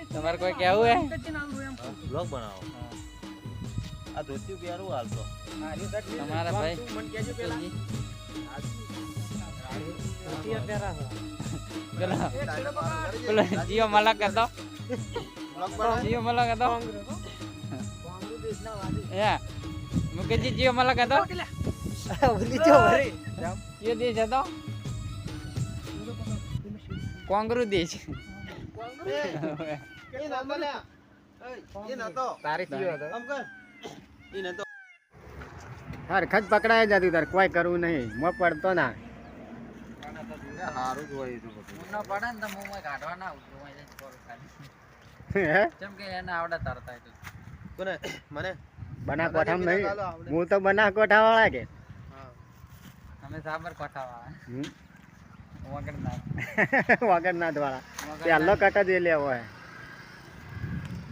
તમારે કોઈ કેવું હે બ્લોગ બનાવો આ ધોતી પહેરું હાલ તો તમારા ભાઈ પેલો જીઓ મલક હતો જીઓ મલક હતો મુકેશજી જીઓ મલક હતો કયો દેશ હતો કોંગરુ દેશ હરખત પકડાય જતું તાર કોઈ કરવું નહીં મો પડતો ના સારું જ હોય છે મુન્નો પડે ને તો મુંમાં કાઢવા ના ઉતરું હોય જઈને કોલ ખાલી હે કેમ કે એને આવડે તરતા એટલે કોને મને બના કોઠામ નહીં હું તો બના કોઠા વાળા કે અમે સાબર કોઠાવા હમ. વગર ના વાગડનાથ વાળા પહેલો કટ જ એ લેવો હે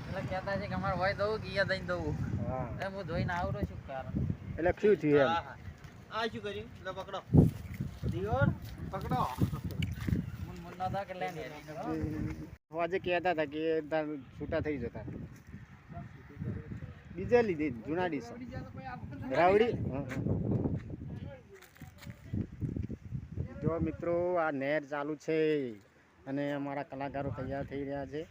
એટલે કહેતા છે કે અમારે હોય દઉં કે ઈયા દઈને દઉં હા એ હું ધોઈને આવરો છું કારણ એટલે શું થયું એમ આ શું કર્યું લે પકડો દિયોર પકડો મુન્નો હતા કે લે ને આજે કહેતા હતા કે તાર છૂટા થઈ જતા બીજે લીધી જૂના ડીશ રાવડી જો મિત્રો આ નહેર ચાલુ છે અને અમારા કલાકારો તૈયાર થઈ રહ્યા છે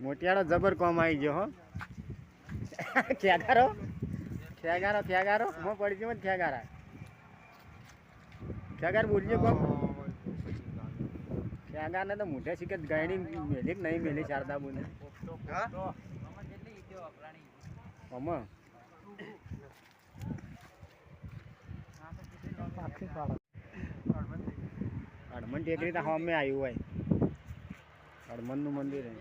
મોટિયાળો જબર કોમ આવી ગયો હો ખ્યાગારો ખ્યાગારો ખ્યાગારો હું પડી ગયો ખ્યાગારા ખ્યાગાર બોલજો કોમ ખ્યાગાર ને તો મોઢે શીખે ગાયડી મેલી કે નહીં મેલી શારદા બોને હા આમાં જેટલી ઈજો વાપરાણી આમાં હડમન ટેકરી તો સામે આવ્યું હોય હડમન નું મંદિર હે